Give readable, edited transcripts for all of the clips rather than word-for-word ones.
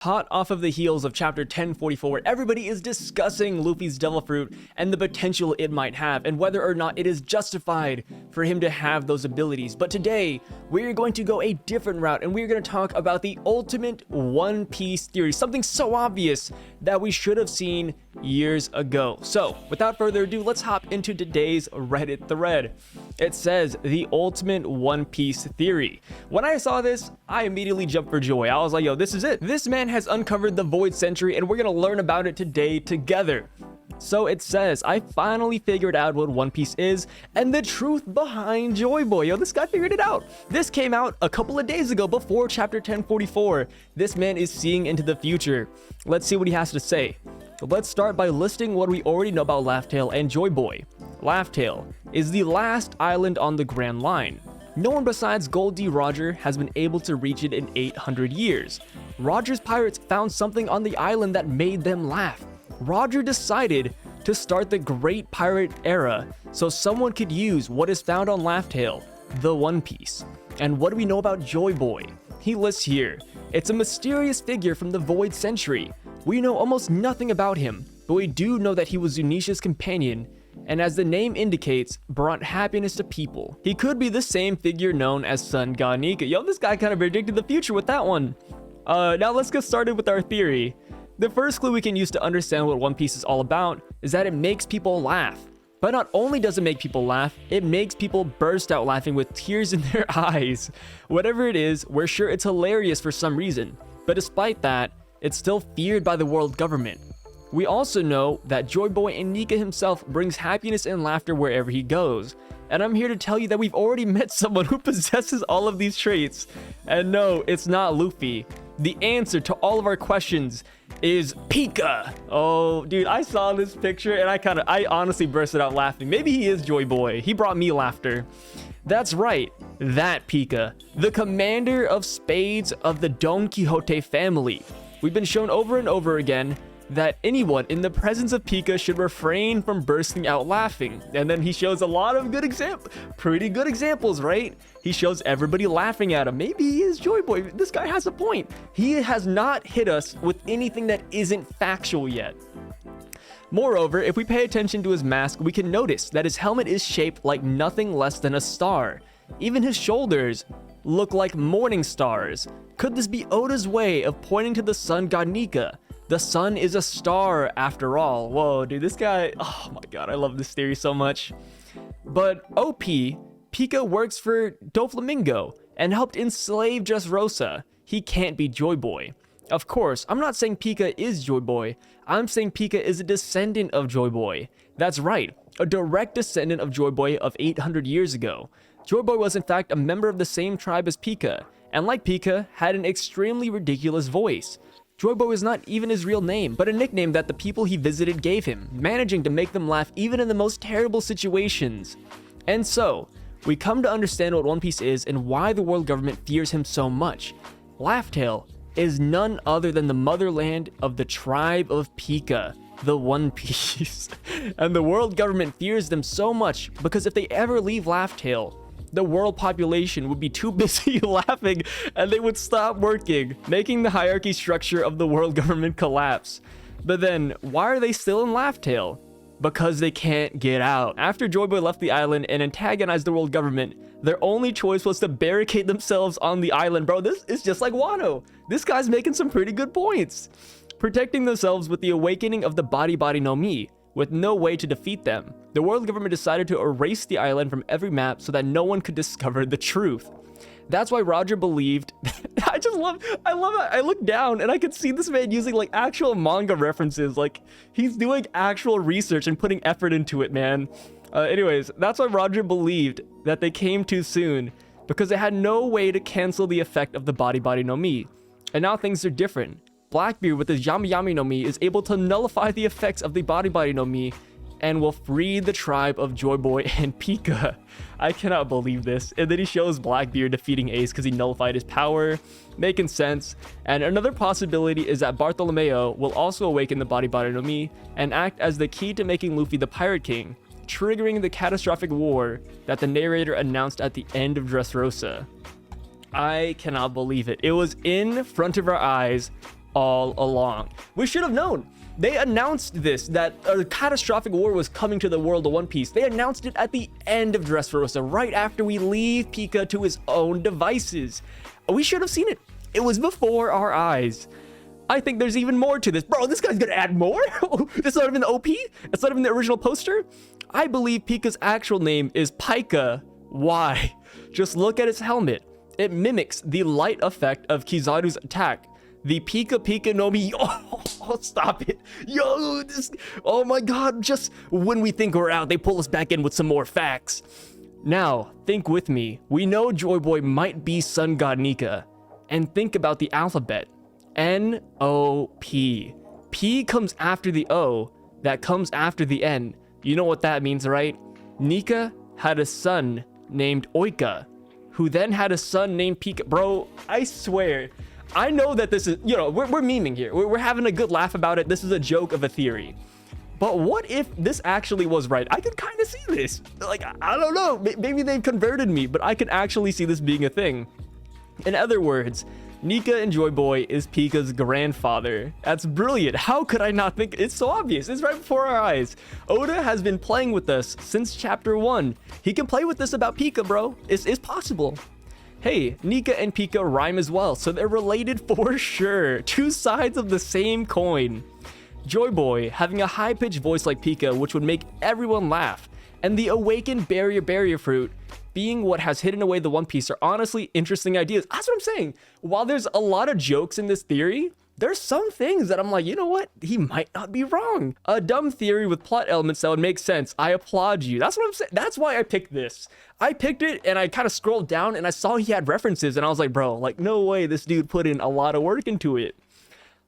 Hot off of the heels of chapter 1044, everybody is discussing Luffy's devil fruit and the potential it might have and whether or not it is justified for him to have those abilities. But today, we're going to go a different route and we're going to talk about the ultimate One Piece theory, something so obvious that we should have seen years ago. So, without further ado, let's hop into today's Reddit thread. It says, the ultimate One Piece theory. When I saw this, I immediately jumped for joy. I was like, yo, this is it. This man has uncovered the Void Century and we're gonna learn about it today together. So it says, I finally figured out what One Piece is and the truth behind Joyboy. Yo, this guy figured it out. This came out a couple of days ago before chapter 1044. This man is seeing into the future. Let's see what he has to say. Let's start by listing what we already know about Laughtale and Joyboy. Laughtale is the last island on the Grand Line. No one besides Gold D. Roger has been able to reach it in 800 years. Roger's pirates found something on the island that made them laugh. Roger decided to start the Great Pirate Era so someone could use what is found on Laughtale, the One Piece. And what do we know about Joyboy? He lists here. It's a mysterious figure from the Void Century. We know almost nothing about him, but we do know that he was Zunisha's companion and, as the name indicates, brought happiness to people. He could be the same figure known as Sun God Nika. Yo, this guy kind of predicted the future with that one. Now let's get started with our theory. The first clue we can use to understand what One Piece is all about is that it makes people laugh. But not only does it make people laugh, it makes people burst out laughing with tears in their eyes. Whatever it is, we're sure it's hilarious for some reason. But despite that, it's still feared by the world government. We also know that Joyboy and Nika himself brings happiness and laughter wherever he goes. And I'm here to tell you that we've already met someone who possesses all of these traits. And no, it's not Luffy. The answer to all of our questions is Pika. Oh, dude, I saw this picture and I honestly bursted out laughing. Maybe he is Joyboy. He brought me laughter. That's right, that Pika, the commander of spades of the Don Quixote family. We've been shown over and over again that anyone in the presence of Pika should refrain from bursting out laughing. And then he shows a lot of pretty good examples, right? He shows everybody laughing at him. Maybe he is Joyboy. This guy has a point. He has not hit us with anything that isn't factual yet. Moreover, if we pay attention to his mask, we can notice that his helmet is shaped like nothing less than a star. Even his shoulders look like morning stars. Could this be Oda's way of pointing to the sun god Nika? The sun is a star after all. Whoa, dude, this guy, oh my god, I love this theory so much. But OP, Pika works for Doflamingo and helped enslave Dressrosa. He can't be Joyboy. Of course, I'm not saying Pika is Joyboy. I'm saying Pika is a descendant of Joyboy. That's right, a direct descendant of Joyboy of 800 years ago. Joyboy was in fact a member of the same tribe as Pika, and like Pika, had an extremely ridiculous voice. Joyboy was not even his real name, but a nickname that the people he visited gave him, managing to make them laugh even in the most terrible situations. And so, we come to understand what One Piece is and why the world government fears him so much. Laughtale is none other than the motherland of the tribe of Pika, the One Piece. And the world government fears them so much because if they ever leave Laughtale, the world population would be too busy laughing and they would stop working, making the hierarchy structure of the world government collapse. But then, why are they still in Laughtale? Because they can't get out. After Joyboy left the island and antagonized the world government, their only choice was to barricade themselves on the island. Bro, this is just like Wano. This guy's making some pretty good points. Protecting themselves with the awakening of the Body no Mi, with no way to defeat them, the world government decided to erase the island from every map so that no one could discover the truth. That's why Roger believed. I love it. I look down and I could see this man using like actual manga references. Like he's doing actual research and putting effort into it, man. Anyways, that's why Roger believed that they came too soon because they had no way to cancel the effect of the Body no Mi. And now things are different. Blackbeard with his Yami no Mi is able to nullify the effects of the Body no Mi and will free the tribe of Joyboy and Pika. I cannot believe this. And then he shows Blackbeard defeating Ace because he nullified his power. Making sense. And another possibility is that Bartolomeo will also awaken the Body no Mi and act as the key to making Luffy the Pirate King, triggering the catastrophic war that the narrator announced at the end of Dressrosa. I cannot believe it. It was in front of our eyes all along. We should have known. They announced this, that a catastrophic war was coming to the world of One Piece. They announced it at the end of Dressrosa, right after we leave Pika to his own devices. We should have seen it. It was before our eyes. I think there's even more to this. Bro, this guy's gonna add more? It's not even the OP? It's not even the original poster? I believe Pika's actual name is Pika. Why? Just look at his helmet. It mimics the light effect of Kizaru's attack. The Pika Pika no Mi. Oh, stop it. Yo, this. Oh my god. Just when we think we're out, they pull us back in with some more facts. Now, think with me. We know Joyboy might be Sun God Nika. And think about the alphabet. N-O-P. P comes after the O. That comes after the N. You know what that means, right? Nika had a son named Oika, who then had a son named Pika. Bro, I swear. I know that this is, you know, we're memeing here. We're having a good laugh about it. This is a joke of a theory. But what if this actually was right? I could kind of see this. Like, I don't know. Maybe they've converted me, but I can actually see this being a thing. In other words, Nika and Joyboy is Pika's grandfather. That's brilliant. How could I not think? It's so obvious. It's right before our eyes. Oda has been playing with us since chapter 1. He can play with this about Pika, bro. It's possible. Hey, Nika and Pika rhyme as well, so they're related for sure. Two sides of the same coin. Joyboy having a high-pitched voice like Pika, which would make everyone laugh, and the awakened barrier fruit being what has hidden away the One Piece are honestly interesting ideas. That's what I'm saying. While there's a lot of jokes in this theory, there's some things that I'm like, you know what? He might not be wrong. A dumb theory with plot elements that would make sense. I applaud you. That's what I'm saying. That's why I picked this. I picked it and I kind of scrolled down and I saw he had references and I was like, bro, like no way this dude put in a lot of work into it.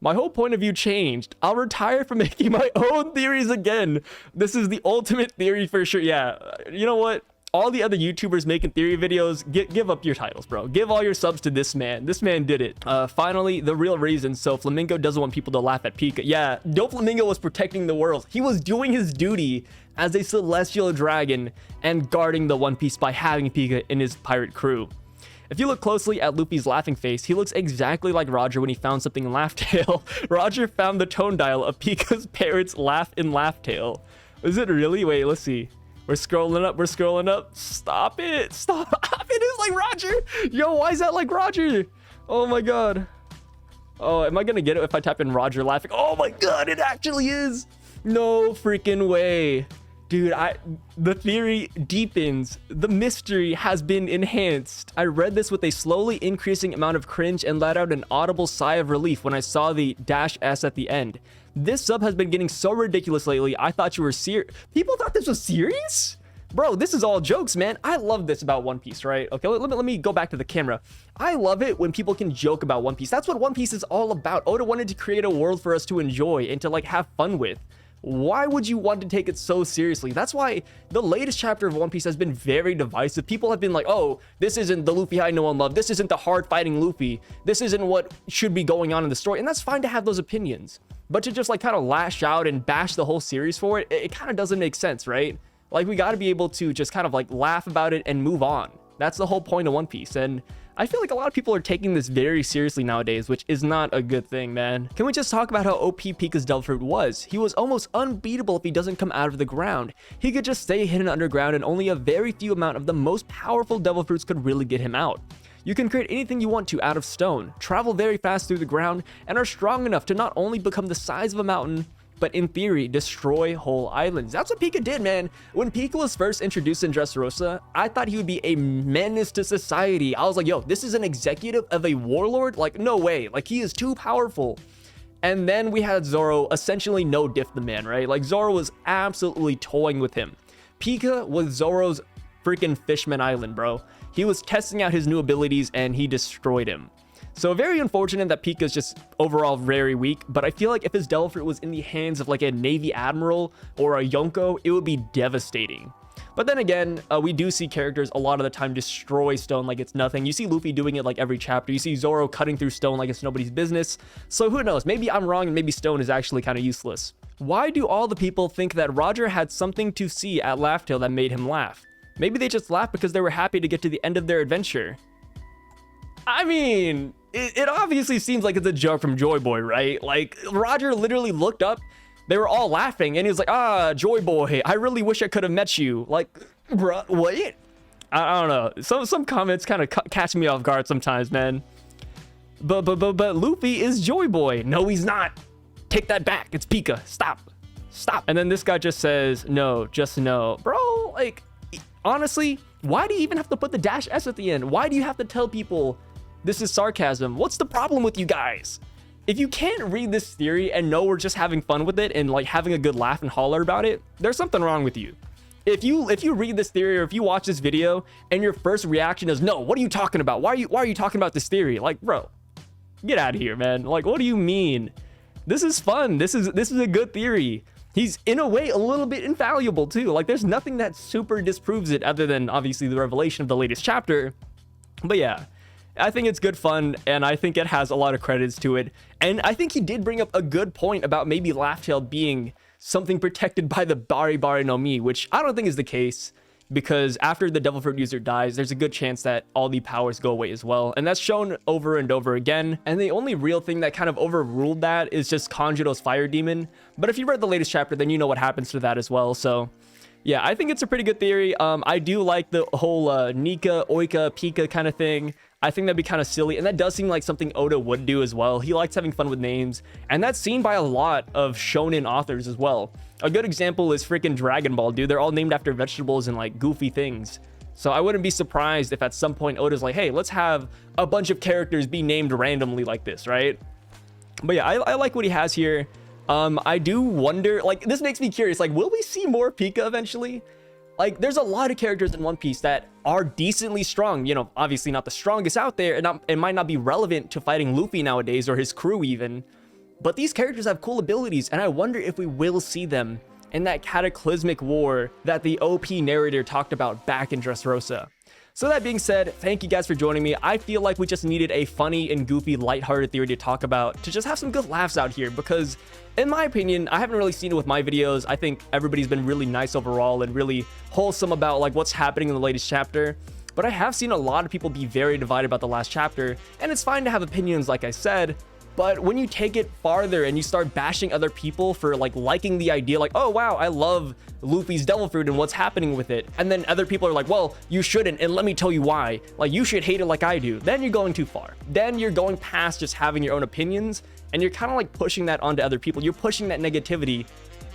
My whole point of view changed. I'll retire from making my own theories again. This is the ultimate theory for sure. Yeah, you know what? All the other YouTubers making theory videos, give up your titles, bro. Give all your subs to this man. This man did it. Finally, the real reason. So Flamingo doesn't want people to laugh at Pika. Yeah, Doflamingo was protecting the world. He was doing his duty as a celestial dragon and guarding the One Piece by having Pika in his pirate crew. If you look closely at Luffy's laughing face, he looks exactly like Roger when he found something in Laughtale. Roger found the tone dial of Pika's parrot's laugh in Laughtale. Is it really? Wait, let's see. We're scrolling up. We're scrolling up. Stop it. Stop it. It's like Roger. Yo, why is that like Roger? Oh my god. Oh, am I gonna get it if I type in Roger laughing? Oh my god, it actually is. No freaking way. Dude, the theory deepens. The mystery has been enhanced. I read this with a slowly increasing amount of cringe and let out an audible sigh of relief when I saw the -S at the end. This sub has been getting so ridiculous lately. I thought you were serious. People thought this was serious? Bro, this is all jokes, man. I love this about One Piece, right? Okay, let me go back to the camera. I love it when people can joke about One Piece. That's what One Piece is all about. Oda wanted to create a world for us to enjoy and to like have fun with. Why would you want to take it so seriously? That's why the latest chapter of One Piece has been very divisive. People have been like, oh, this isn't the Luffy I know and love. This isn't the hard fighting Luffy. This isn't what should be going on in the story. And that's fine to have those opinions. But to just like kind of lash out and bash the whole series for it, it kind of doesn't make sense, right? Like we got to be able to just kind of like laugh about it and move on. That's the whole point of One Piece. And I feel like a lot of people are taking this very seriously nowadays, which is not a good thing, man. Can we just talk about how OP Pika's Devil Fruit was? He was almost unbeatable if he doesn't come out of the ground. He could just stay hidden underground and only a very few amount of the most powerful Devil Fruits could really get him out. You can create anything you want to out of stone, travel very fast through the ground, and are strong enough to not only become the size of a mountain, but in theory, destroy whole islands. That's what Pika did, man. When Pika was first introduced in Dressrosa, I thought he would be a menace to society. I was like, yo, this is an executive of a warlord? Like, no way. Like, he is too powerful. And then we had Zoro essentially no diff the man, right? Like, Zoro was absolutely toying with him. Pika was Zoro's freaking Fishman Island, bro. He was testing out his new abilities and he destroyed him. So very unfortunate that Pika's just overall very weak, but I feel like if his Devil Fruit was in the hands of like a Navy Admiral or a Yonko, it would be devastating. But then again, we do see characters a lot of the time destroy stone like it's nothing. You see Luffy doing it like every chapter. You see Zoro cutting through stone like it's nobody's business. So who knows? Maybe I'm wrong and maybe stone is actually kind of useless. Why do all the people think that Roger had something to see at Laughtale that made him laugh? Maybe they just laughed because they were happy to get to the end of their adventure. I mean, it obviously seems like it's a joke from Joyboy, right? Like, Roger literally looked up, they were all laughing, and he was like, ah, Joyboy, I really wish I could have met you. Like, bruh, what? I don't know. Some comments kind of catch me off guard sometimes, man. But Luffy is Joyboy. No, he's not. Take that back. It's Pika. Stop. And then this guy just says, no, just no. Bro, like, honestly, why do you even have to put the dash S at the end? Why do you have to tell people this is sarcasm? What's the problem with you guys? If you can't read this theory and know we're just having fun with it and like having a good laugh and holler about it, there's something wrong with you. If you read this theory or if you watch this video and your first reaction is, no, what are you talking about? Why are you talking about this theory? Like, bro, get out of here, man. Like, what do you mean? This is fun. This is a good theory. He's in a way a little bit infallible too. Like, there's nothing that super disproves it other than obviously the revelation of the latest chapter. But yeah, I think it's good fun, and I think it has a lot of credits to it. And I think he did bring up a good point about maybe Laughtale being something protected by the Bari Bari no Mi, which I don't think is the case, because after the Devil Fruit user dies, there's a good chance that all the powers go away as well. And that's shown over and over again. And the only real thing that kind of overruled that is just Kanjuro's Fire Demon. But if you read the latest chapter, then you know what happens to that as well. So yeah, I think it's a pretty good theory. I do like the whole Nika, Oika, Pika kind of thing. I think that'd be kind of silly, and that does seem like something Oda would do as well. He likes having fun with names, and that's seen by a lot of shonen authors as well. A good example is freaking Dragon Ball, dude. They're all named after vegetables and like goofy things. So I wouldn't be surprised if at some point Oda's like, hey, let's have a bunch of characters be named randomly like this, right? But yeah, I like what he has here. I do wonder, like, this makes me curious, like, will we see more Pika eventually? Like, there's a lot of characters in One Piece that are decently strong, you know, obviously not the strongest out there, and it might not be relevant to fighting Luffy nowadays or his crew even, but these characters have cool abilities, and I wonder if we will see them in that cataclysmic war that the OP narrator talked about back in Dressrosa. So that being said, thank you guys for joining me. I feel like we just needed a funny and goofy, lighthearted theory to talk about, to just have some good laughs out here, because in my opinion, I haven't really seen it with my videos. I think everybody's been really nice overall and really wholesome about like what's happening in the latest chapter. But I have seen a lot of people be very divided about the last chapter, and it's fine to have opinions like I said, but when you take it farther and you start bashing other people for like liking the idea, like, oh wow, I love Luffy's Devil Fruit and what's happening with it, and then other people are like, well, you shouldn't, and let me tell you why, like, you should hate it like I do, then you're going too far. Then you're going past just having your own opinions, and you're kind of like pushing that onto other people. You're pushing that negativity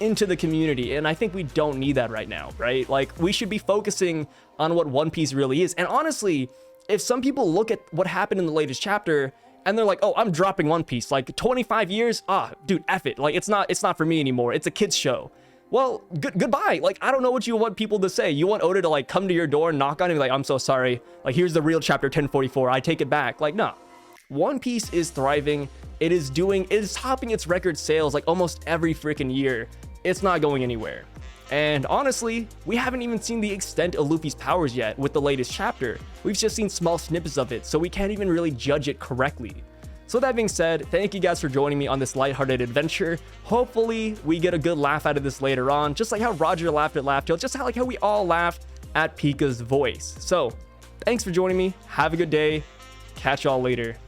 into the community, and I think we don't need that right now, right? Like, we should be focusing on what One Piece really is. And honestly, if some people look at what happened in the latest chapter and they're like, oh, I'm dropping One Piece, like 25 years, dude, F it, like, it's not for me anymore, it's a kid's show. Well, goodbye. Like, I don't know what you want people to say. You want Oda to like come to your door and knock on it and be like, I'm so sorry, like, here's the real chapter 1044, I take it back. Like, no. One Piece is thriving. It is topping its record sales like almost every freaking year. It's not going anywhere. And honestly, we haven't even seen the extent of Luffy's powers yet with the latest chapter. We've just seen small snippets of it, so we can't even really judge it correctly. So that being said, thank you guys for joining me on this lighthearted adventure. Hopefully, we get a good laugh out of this later on, just like how Roger laughed at Laughtale, just like how we all laughed at Pika's voice. So, thanks for joining me. Have a good day. Catch y'all later.